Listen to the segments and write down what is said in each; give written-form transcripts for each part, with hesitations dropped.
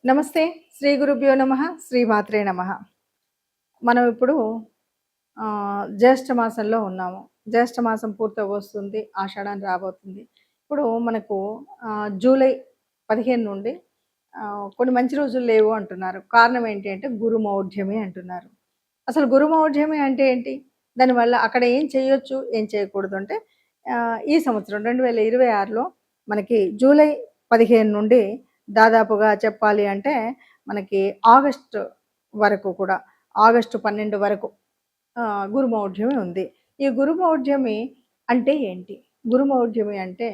నమస్తే. శ్రీ గురుభ్యో నమః. శ్రీ మాత్రే నమః. మనం ఇప్పుడు జ్యేష్ఠ మాసంలో ఉన్నాము. జ్యేష్ఠ మాసం పూర్తవస్తుంది. ఆషాఢం రాబోతుంది. ఇప్పుడు మనకు జూలై 15 నుండి కొన్ని మంచి రోజులు లేవు అంటున్నారు. కారణం ఏంటి అంటే గురుమౌఢ్యమి అంటున్నారు. అసలు గురుమౌఢ్యమి అంటే ఏంటి? దానివల్ల అక్కడ ఏం చేయొచ్చు, ఏం చేయకూడదు అంటే ఈ సంవత్సరం 2026లో మనకి జూలై 15 నుండి దాదాపుగా చెప్పాలి అంటే మనకి ఆగస్టు వరకు కూడా ఆగస్టు 12 వరకు గురుమౌఢ్యమి ఉంది. ఈ గురుమౌఢ్యమి అంటే ఏంటి? గురుమౌఢ్యమి అంటే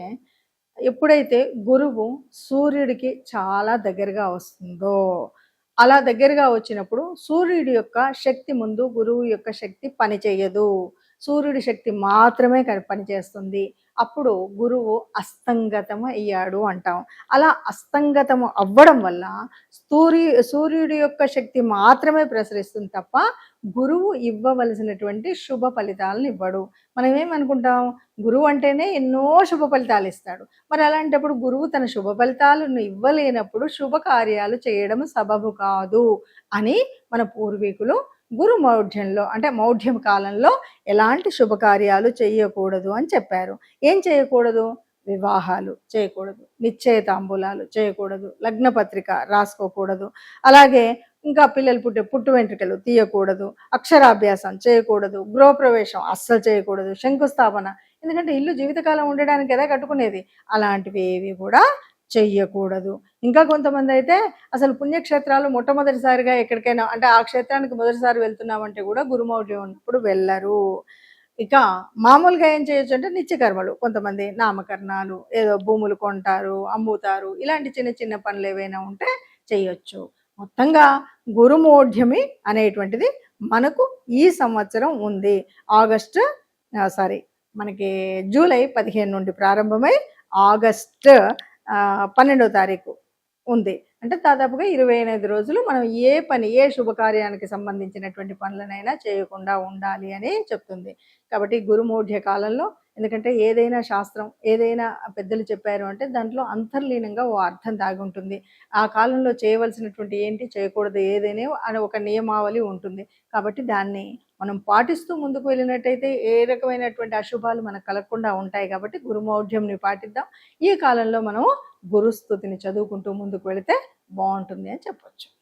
ఎప్పుడైతే గురువు సూర్యుడికి చాలా దగ్గరగా వస్తుందో, అలా దగ్గరగా వచ్చినప్పుడు సూర్యుడి యొక్క శక్తి ముందు గురువు యొక్క శక్తి పనిచేయదు. సూర్యుడి శక్తి మాత్రమే పనిచేస్తుంది. అప్పుడు గురువు అస్తంగతం అయ్యాడు అంటాం. అలా అస్తంగతము అవ్వడం వల్ల సూర్యుడి యొక్క శక్తి మాత్రమే ప్రసరిస్తుంది తప్ప గురువు ఇవ్వవలసినటువంటి శుభ ఫలితాలను ఇవ్వడు. మనం ఏమనుకుంటాం, గురువు అంటేనే ఎన్నో శుభ ఫలితాలు ఇస్తాడు. మరి అలాంటప్పుడు గురువు తన శుభ ఫలితాలను ఇవ్వలేనప్పుడు శుభకార్యాలు చేయడం సబబు కాదు అని మన పూర్వీకులు గురు మౌఢ్యంలో అంటే మౌఢ్యం కాలంలో ఎలాంటి శుభకార్యాలు చేయకూడదు అని చెప్పారు. ఏం చేయకూడదు? వివాహాలు చేయకూడదు, నిశ్చయితాంబూలాలు చేయకూడదు, లగ్నపత్రిక రాసుకోకూడదు, అలాగే ఇంకా పిల్లలు పుట్టు వెంట్రుకలు తీయకూడదు, అక్షరాభ్యాసం చేయకూడదు, గృహప్రవేశం అస్సలు చేయకూడదు, శంకుస్థాపన, ఎందుకంటే ఇల్లు జీవితకాలం ఉండడానికి కదా కట్టుకునేది, అలాంటివి ఏవి కూడా చెయ్యకూడదు. ఇంకా కొంతమంది అయితే అసలు పుణ్యక్షేత్రాలు మొట్టమొదటిసారిగా ఎక్కడికైనా అంటే ఆ క్షేత్రానికి మొదటిసారి వెళ్తున్నామంటే కూడా గురుమౌఢ్యం ఉన్నప్పుడు వెళ్ళరు. ఇక మామూలుగా ఏం చేయొచ్చు అంటే నిత్యకర్మలు, కొంతమంది నామకరణాలు, ఏదో భూములు కొంటారు, అమ్ముతారు, ఇలాంటి చిన్న చిన్న పనులు ఏవైనా ఉంటే చేయొచ్చు. మొత్తంగా గురుమౌఢ్యమి అనేటువంటిది మనకు ఈ సంవత్సరం ఉంది. మనకి జూలై 15 నుండి ప్రారంభమై ఆగస్టు 12వ తారీఖు ఉంది. అంటే దాదాపుగా 28 రోజులు మనం ఏ శుభకార్యానికి సంబంధించినటువంటి పనులనైనా చేయకుండా ఉండాలి అని చెప్తుంది. కాబట్టి గురుమౌఢ్య కాలంలో, ఎందుకంటే ఏదైనా శాస్త్రం, ఏదైనా పెద్దలు చెప్పారు అంటే దాంట్లో అంతర్లీనంగా ఓ అర్థం దాగి ఉంటుంది. ఆ కాలంలో చేయవలసినటువంటి ఏంటి, చేయకూడదు ఏదైనా అని ఒక నియమావళి ఉంటుంది. కాబట్టి దాన్ని మనం పాటిస్తూ ముందుకు వెళ్ళినట్టయితే ఏ రకమైనటువంటి అశుభాలు మనకు కలగకుండా ఉంటాయి. కాబట్టి గురుమౌఢ్యంని పాటిద్దాం. ఈ కాలంలో మనం గురుస్తుతిని చదువుకుంటూ ముందుకు వెళితే బాగుంటుంది అని చెప్పొచ్చు.